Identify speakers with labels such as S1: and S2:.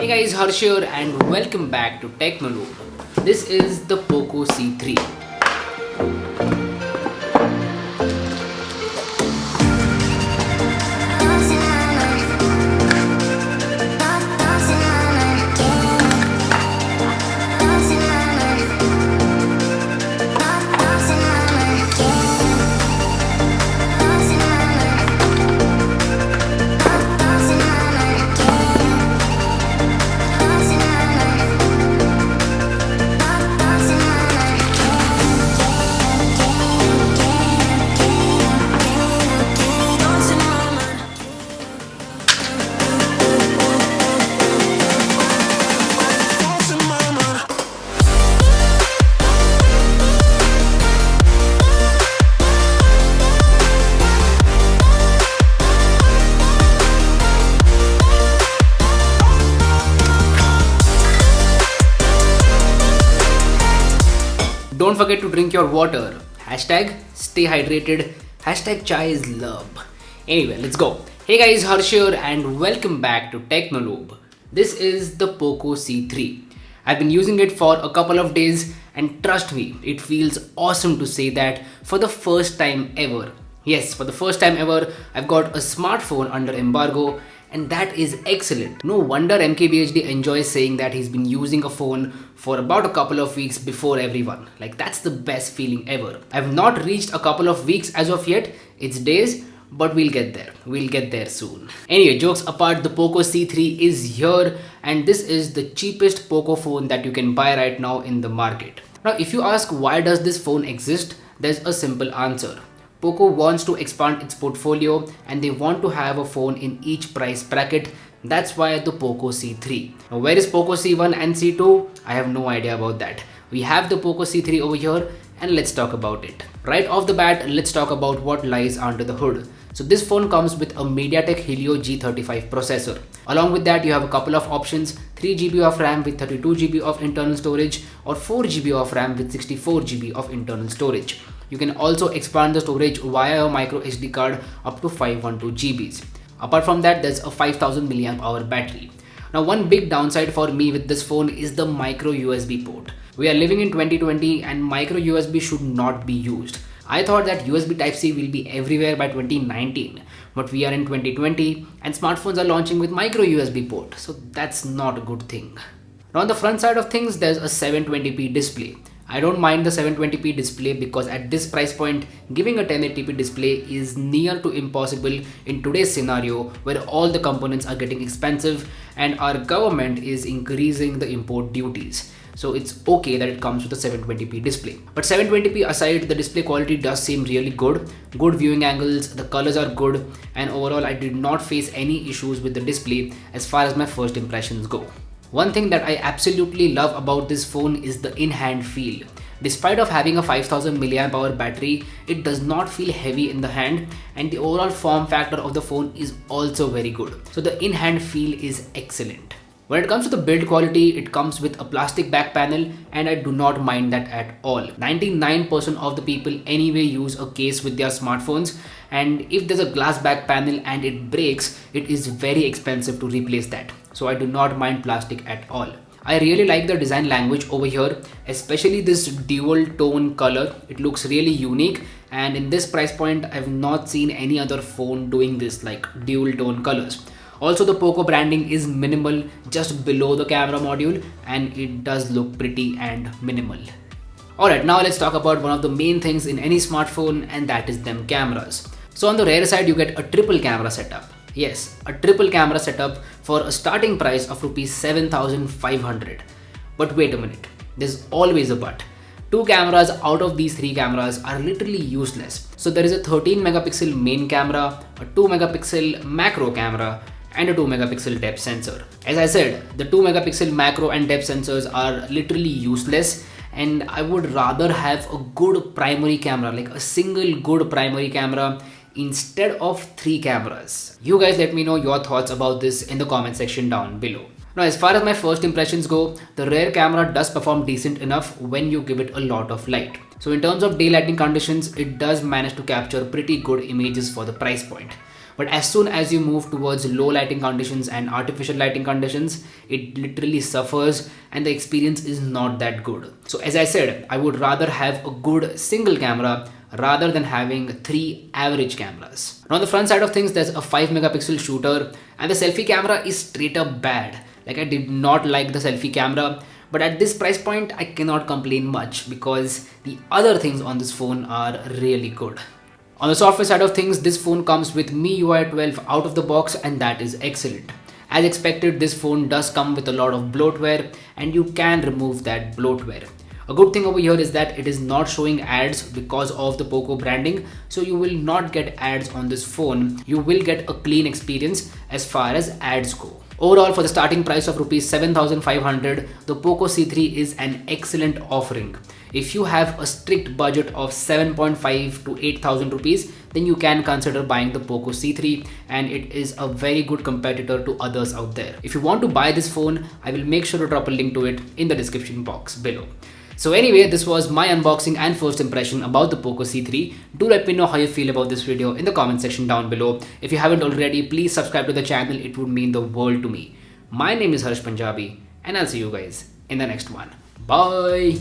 S1: Hey guys, Harsh here and welcome back to Technolobe. This is the Poco C3. Don't forget to drink your water. Hashtag stay hydrated. Hashtag chai is love. Anyway, let's go. Hey guys, Harsh here and welcome back to Technolobe. This is the Poco C3. I've been using it for a couple of days and trust me, it feels awesome to say that for the first time ever. Yes, for the first time ever, I've got a smartphone under embargo and that is excellent. No wonder MKBHD enjoys saying that he's been using a phone for about a couple of weeks before everyone. Like that's the best feeling ever. I've not reached a couple of weeks as of yet. It's days, but we'll get there. We'll get there soon. Anyway, jokes apart, the Poco C3 is here and this is the cheapest Poco phone that you can buy right now in the market. Now, if you ask why does this phone exist, there's a simple answer. Poco wants to expand its portfolio and they want to have a phone in each price bracket. That's why the Poco C3. Now where is Poco C1 and C2? I have no idea about that. We have the Poco C3 over here and let's talk about it. Right off the bat, let's talk about what lies under the hood. So this phone comes with a MediaTek Helio G35 processor. Along with that, you have a couple of options, 3GB of RAM with 32GB of internal storage or 4GB of RAM with 64GB of internal storage. You can also expand the storage via a micro SD card up to 512GBs. Apart from that, there's a 5000 mAh battery. Now one big downside for me with this phone is the micro USB port. We are living in 2020 and micro USB should not be used. I thought that USB Type-C will be everywhere by 2019, but we are in 2020 and smartphones are launching with micro USB port, so that's not a good thing. Now on the front side of things, there's a 720p display. I don't mind the 720p display because at this price point, giving a 1080p display is near to impossible in today's scenario where all the components are getting expensive and our government is increasing the import duties. So it's okay that it comes with a 720p display. But 720p aside, the display quality does seem really good. Good viewing angles, the colors are good, and overall I did not face any issues with the display as far as my first impressions go. One thing that I absolutely love about this phone is the in-hand feel. Despite of having a 5000 mAh battery, it does not feel heavy in the hand and the overall form factor of the phone is also very good. So the in-hand feel is excellent. When it comes to the build quality, it comes with a plastic back panel and I do not mind that at all. 99% of the people anyway use a case with their smartphones, and if there's a glass back panel and it breaks, it is very expensive to replace that. So I do not mind plastic at all. I really like the design language over here, especially this dual tone color. It looks really unique and in this price point, I've not seen any other phone doing this, like dual tone colors. Also, the Poco branding is minimal just below the camera module and it does look pretty and minimal. Alright, now let's talk about one of the main things in any smartphone and that is them cameras. So on the rear side, you get a triple camera setup. Yes, a triple camera setup for a starting price of Rs 7,500. But wait a minute, there's always a but. Two cameras out of these three cameras are literally useless. So there is a 13 megapixel main camera, a 2 megapixel macro camera, and a 2 megapixel depth sensor. As I said, the 2 megapixel macro and depth sensors are literally useless and I would rather have a good primary camera, like a single good primary camera instead of three cameras. You guys let me know your thoughts about this in the comment section down below. Now as far as my first impressions go, the rear camera does perform decent enough when you give it a lot of light. So in terms of daylighting conditions, it does manage to capture pretty good images for the price point. But as soon as you move towards low lighting conditions and artificial lighting conditions, it literally suffers and the experience is not that good. So as I said, I would rather have a good single camera rather than having 3 average cameras. Now on the front side of things, there's a 5 megapixel shooter and the selfie camera is straight up bad. Like, I did not like the selfie camera, but at this price point I cannot complain much because the other things on this phone are really good. On the software side of things, this phone comes with MIUI 12 out of the box and that is excellent. As expected, this phone does come with a lot of bloatware and you can remove that bloatware. A good thing over here is that it is not showing ads because of the Poco branding, so you will not get ads on this phone. You will get a clean experience as far as ads go. Overall, for the starting price of rupees 7,500, the Poco C3 is an excellent offering. If you have a strict budget of 7.5 to 8,000 rupees, then you can consider buying the Poco C3 and it is a very good competitor to others out there. If you want to buy this phone, I will make sure to drop a link to it in the description box below. So anyway, this was my unboxing and first impression about the Poco C3. Do let me know how you feel about this video in the comment section down below. If you haven't already, please subscribe to the channel. It would mean the world to me. My name is Harsh Punjabi and I'll see you guys in the next one. Bye.